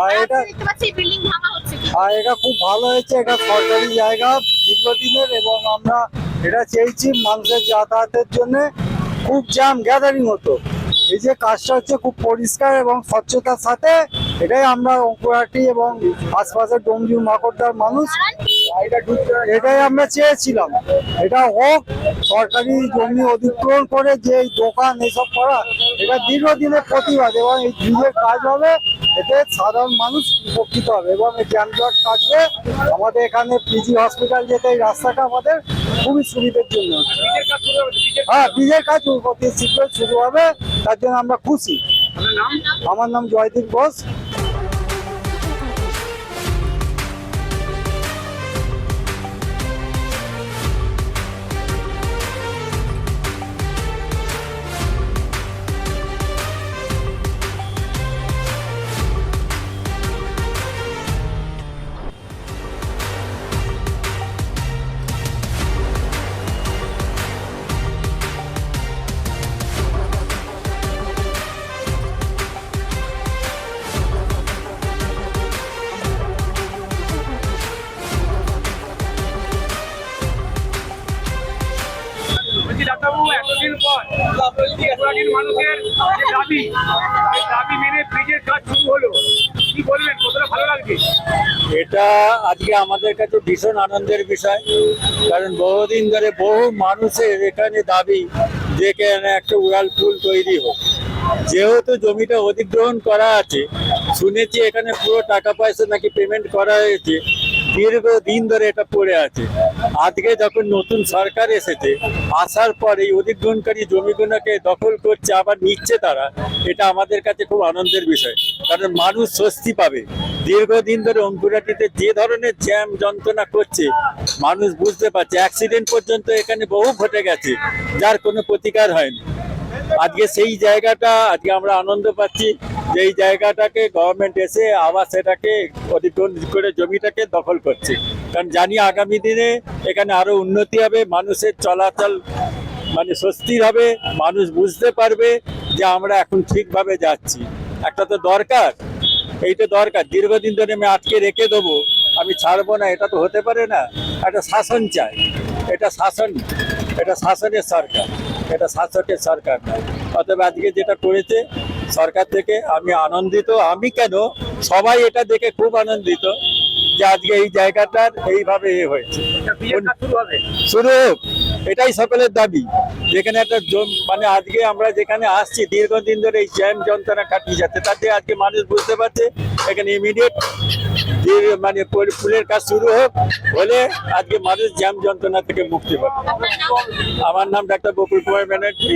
আর এটা এটা খুব ভালো হয়েছে। এটা সরকারি জায়গা দীর্ঘদিনের, এবং আমরা এটা চেয়েছি মানুষের যাতায়াতের জন্য। খুব জ্যাম গ্যাদারিং হতো, এই যে কাজটা হচ্ছে খুব পরিষ্কার এবং স্বচ্ছতার সাথে। এটাই আমরা অঙ্কুরহাটি এবং আশপাশের ডোমজুর মাকড়দার মানুষ এটাই আমরা চেয়েছিলাম। এটা হোক, সরকারি জমি অধিগ্রহণ করে যে এই দোকান এসব করা, এটা দীর্ঘদিনের প্রতিবাদ, এবং এই যুগের কাজ হবে, এতে সাধারণ মানুষ উপকৃত হবে এবং এই যানজট কাটবে। আমাদের এখানে পিজি হসপিটাল যেতে এই রাস্তাটা আমাদের খুবই সুবিধার জন্য। হ্যাঁ, ব্রিজের কাজ অতি শীঘ্র শুরু হবে, তার জন্য আমরা খুশি। আমার নাম জয়দীপ ঘোষ। ডাক্তারবাবু, এতদিন পর অঙ্কুরহাটির মানুষের যে দাবি, এই দাবি মেনে ব্রিজের কাজ শুরু হলো, কি বলবেন, কতটা ভালো লাগছে? এটা আজকে আমাদের কাছে ভীষণ আনন্দের বিষয়, কারণ বহুদিন ধরে বহু মানুষের এখানে দাবি যে এখানে একটা উড়াল পুল তৈরি হোক। যেহেতু জমিটা অধিগ্রহণ করা আছে, শুনেছি এখানে পুরো টাকা পয়সা নাকি পেমেন্ট করা হয়েছে, দীর্ঘদিন ধরে এটা পড়ে আছে। আজকে যখন নতুন সরকার এসেছে, আসার পর এই অধিগ্রহণকারী জমিগুলোকে দখল করছে, আবার নিচ্ছে তারা, এটা আমাদের কাছে খুব আনন্দের বিষয়। কারণ মানুষ স্বস্তি পাবে। দীর্ঘদিন ধরে অঙ্কুরহাটিতে যে ধরনের জ্যাম যন্ত্রণা করছে, মানুষ বুঝতে পারছে। অ্যাক্সিডেন্ট পর্যন্ত এখানে বহু ঘটে গেছে, যার কোনো প্রতিকার হয়নি। আজকে সেই জায়গাটা, আজকে আমরা আনন্দ পাচ্ছি যে এই জায়গাটাকে গভর্নমেন্ট এসে আবার সেটাকে অধিগ্রহণ করে জমিটাকে দখল করছে। কারণ জানি আগামী দিনে এখানে আরো উন্নতি হবে, মানুষের চলাচল মানে স্বস্তির হবে, মানুষ বুঝতে পারবে যে আমরা এখন ঠিকভাবে যাচ্ছি। একটা তো দরকার, এইটা দরকার। দীর্ঘদিন ধরে আমি আটকে রেখে দেবো, আমি ছাড়বো না, এটা তো হতে পারে না। একটা শাসন চাই, এটা শাসন, এটা শাসনের সরকার, এটা শাসকের সরকার নয়। অতএব আজকে যেটা করেছে সরকার থেকে আমি আনন্দিত। আমি কেন, সবাই এটা দেখে খুব আনন্দিত যে আজকে এই জায়গাটার এইভাবে হয়েছে। শুরু হোক, এটাই সকলের দাবি। যেখানে একটা মানে আজকে আমরা যেখানে আসছি দীর্ঘদিন ধরে এই জ্যাম যন্ত্রণা কাটিয়ে যাচ্ছে, তাতে আজকে মানুষ বুঝতে পারছে এখানে ইমিডিয়েট মানে পুলের কাজ শুরু হোক, হলে আজকে মানুষ জ্যাম যন্ত্রণা থেকে মুক্তি পাবে। আমার নাম ডাক্তার বকুল কুমার ব্যানার্জি।